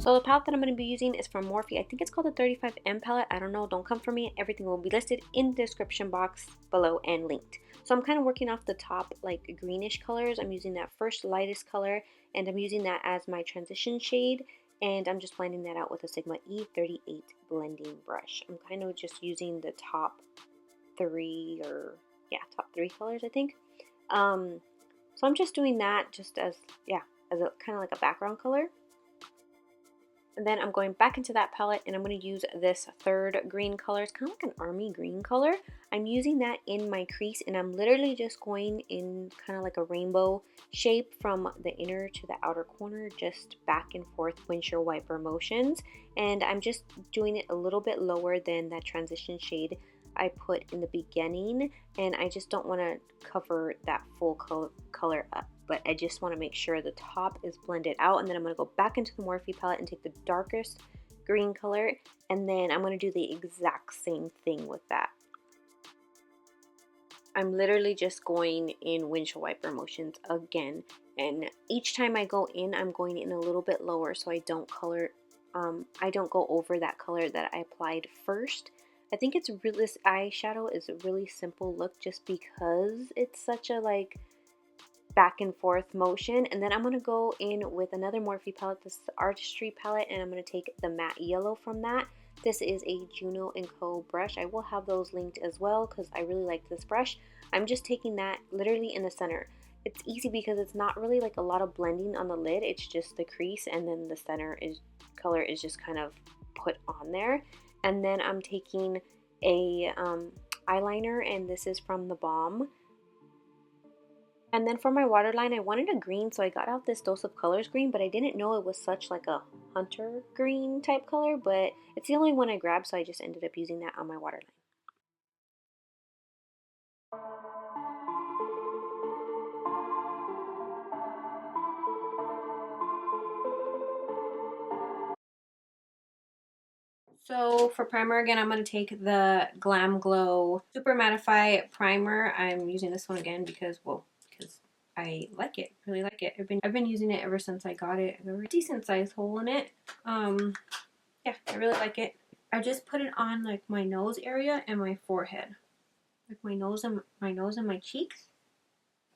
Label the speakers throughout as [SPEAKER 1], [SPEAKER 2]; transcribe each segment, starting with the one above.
[SPEAKER 1] So the palette that I'm going to be using is from Morphe. I think it's called the 35M palette. I don't know. Don't come for me. Everything will be listed in the description box below and linked. So I'm kind of working off the top like greenish colors. I'm using that first lightest color and I'm using that as my transition shade. And I'm just blending that out with a Sigma E38 blending brush. I'm kind of just using the top top three colors, I think. So I'm just doing that just as a kind of like a background color. And then I'm going back into that palette and I'm going to use this third green color. It's kind of like an army green color. I'm using that in my crease and I'm literally just going in kind of like a rainbow shape from the inner to the outer corner, just back and forth windshield wiper motions. And I'm just doing it a little bit lower than that transition shade I put in the beginning, and I just don't want to cover that full color up, but I just want to make sure the top is blended out. And then I'm going to go back into the Morphe palette and take the darkest green color, and then I'm going to do the exact same thing with that. I'm literally just going in windshield wiper motions again, and each time I go in, I'm going in a little bit lower so I don't go over that color that I applied first. I think this eyeshadow is a really simple look just because it's such a like back and forth motion. And then I'm going to go in with another Morphe palette. This is the Artistry palette, and I'm going to take the matte yellow from that. This is a Juno & Co brush. I will have those linked as well because I really like this brush. I'm just taking that literally in the center. It's easy because it's not really like a lot of blending on the lid. It's just the crease, and then the center color is just kind of put on there. And then I'm taking a eyeliner, and this is from the Balm. And then for my waterline, I wanted a green, so I got out this Dose of Colors green, but I didn't know it was such like a hunter green type color, but it's the only one I grabbed, so I just ended up using that on my waterline. So for primer, again, I'm going to take the Glam Glow Super Mattify Primer. I'm using this one again because I like it, really like it. I've been using it ever since I got it. There's a decent sized hole in it. Yeah, I really like it. I just put it on like my nose area and my forehead. Like my nose and my cheeks.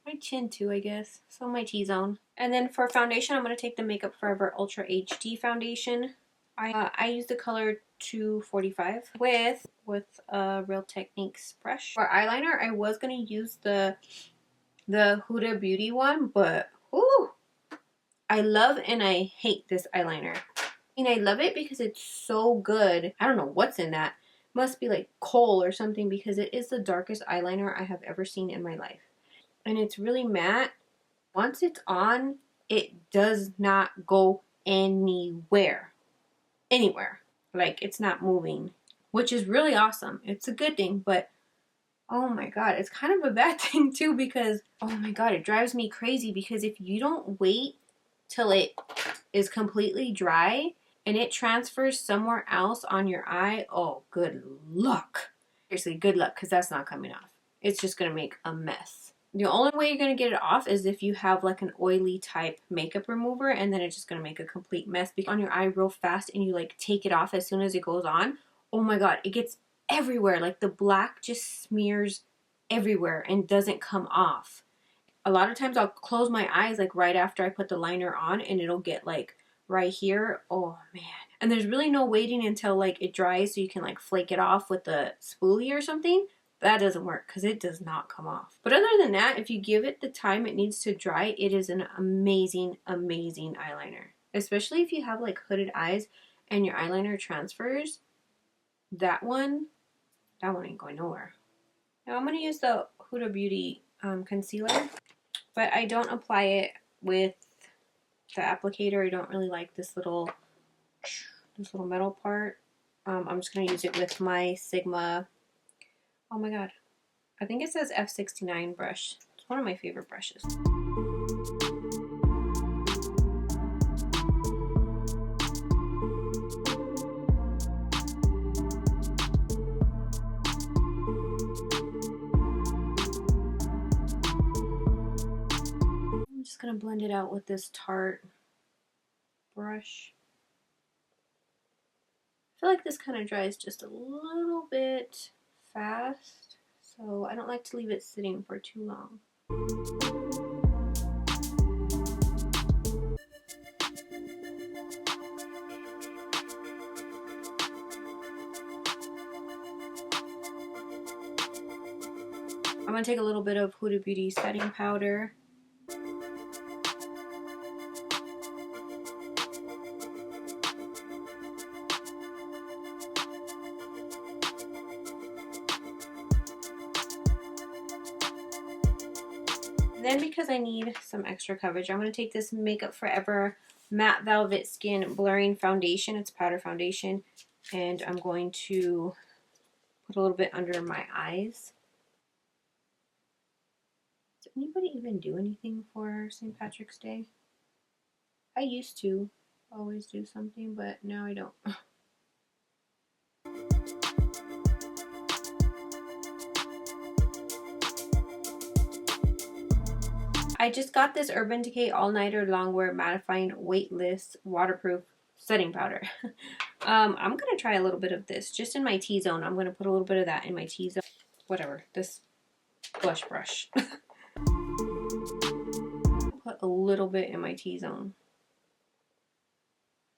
[SPEAKER 1] My chin too, I guess. So my T-zone. And then for foundation, I'm going to take the Makeup Forever Ultra HD foundation. I use the color 245 with a Real Techniques brush. For eyeliner, I was going to use the Huda Beauty one, but ooh, I love and I hate this eyeliner. I mean, I love it because it's so good. I don't know what's in that. Must be like coal or something, because it is the darkest eyeliner I have ever seen in my life. And it's really matte. Once it's on, it does not go anywhere. Like, it's not moving, which is really awesome. It's a good thing, but oh my god, it's kind of a bad thing too, because oh my god, it drives me crazy, because if you don't wait till it is completely dry and it transfers somewhere else on your eye, oh, good luck. Seriously, good luck, because that's not coming off. It's just gonna make a mess. The only way you're going to get it off is if you have like an oily type makeup remover, and then it's just going to make a complete mess on your eye real fast, and you like take it off as soon as it goes on. Oh my god, it gets everywhere. Like the black just smears everywhere and doesn't come off. A lot of times I'll close my eyes like right after I put the liner on, and it'll get like right here. Oh man. And there's really no waiting until like it dries so you can like flake it off with a spoolie or something. That doesn't work because it does not come off. But other than that, if you give it the time it needs to dry, it is an amazing, amazing eyeliner. Especially if you have like hooded eyes and your eyeliner transfers. That one ain't going nowhere. Now I'm going to use the Huda Beauty concealer, but I don't apply it with the applicator. I don't really like this little metal part. I'm just going to use it with my Sigma. Oh my god, I think it says F69 brush. It's one of my favorite brushes. I'm just going to blend it out with this Tarte brush. feel like this kind of dries just a little bit fast, so I don't like to leave it sitting for too long. I'm going to take a little bit of Huda Beauty setting powder. Then, because I need some extra coverage, I'm going to take this Makeup Forever Matte Velvet Skin Blurring Foundation. It's powder foundation. And I'm going to put a little bit under my eyes. Does anybody even do anything for St. Patrick's Day? I used to always do something, but now I don't. I just got this Urban Decay All Nighter Longwear Mattifying Weightless Waterproof Setting Powder. I'm going to try a little bit of this just in my T-zone. I'm going to put a little bit of that in my T-zone. Whatever, this blush brush. Put a little bit in my T-zone.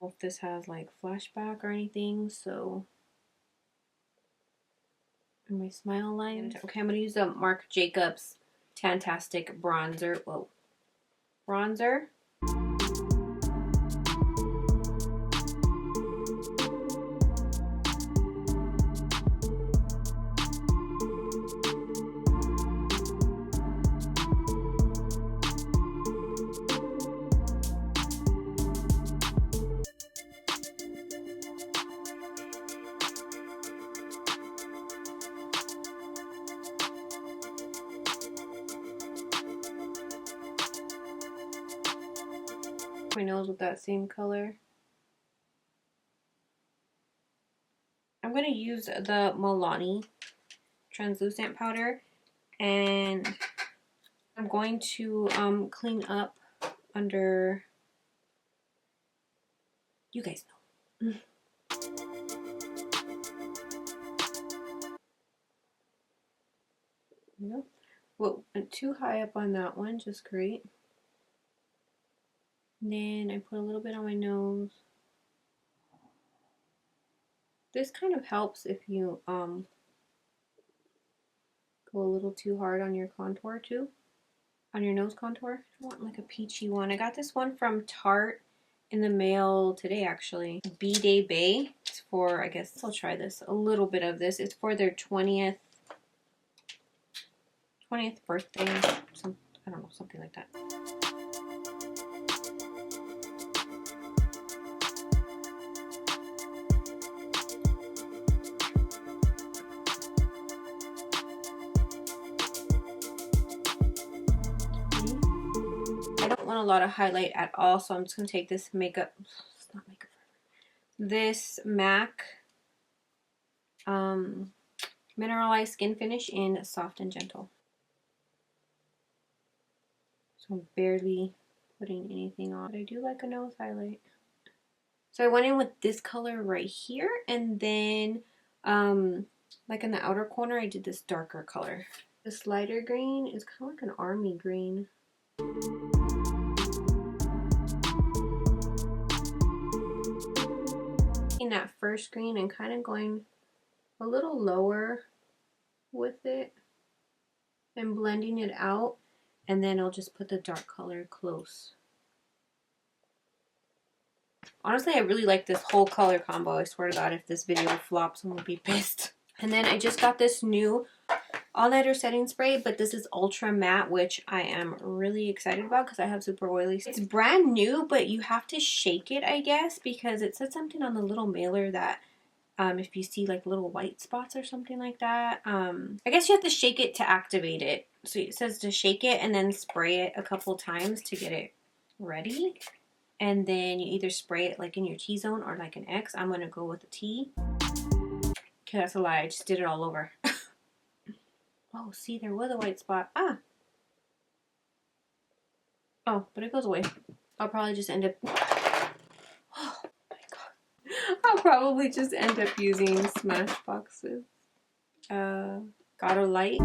[SPEAKER 1] I don't know if this has like flashback or anything, so in my smile line. Okay, I'm going to use the Marc Jacobs Tantastic Bronzer. Whoa. Bronzer. My nose with that same color. I'm going to use the Milani translucent powder, and I'm going to clean up under, you guys know. Nope. Whoa, went too high up on that one, just great. And then I put a little bit on my nose. This kind of helps if you go a little too hard on your contour too. On your nose contour. I want like a peachy one. I got this one from Tarte in the mail today actually. B-Day Bay. It's for, I guess I'll try this. A little bit of this. It's for their 20th birthday. I don't know, something like that. I don't want a lot of highlight at all, so I'm just going to take this makeup, it's not makeup, this MAC Mineralized Skin Finish in Soft and Gentle. So I'm barely putting anything on, but I do like a nose highlight. So I went in with this color right here, and then like in the outer corner I did this darker color. This lighter green is kind of like an army green. In that first green and kind of going a little lower with it and blending it out, and then I'll just put the dark color close. Honestly, I really like this whole color combo. I swear to God, if this video flops, I'm gonna be pissed. And then I just got this new all-nighter setting spray, but this is ultra matte, which I am really excited about because I have super oily. It's brand new, but you have to shake it, I guess, because it said something on the little mailer that if you see like little white spots or something like that, I guess you have to shake it to activate it. So it says to shake it and then spray it a couple times to get it ready. And then you either spray it like in your T-zone or like an X. I'm going to go with a T. Okay, that's a lie. I just did it all over. Oh, see, there was a white spot. Ah. Oh, but it goes away. I'll probably just end up... Oh, my God. I'll probably just end up using Smashbox's Gato Light.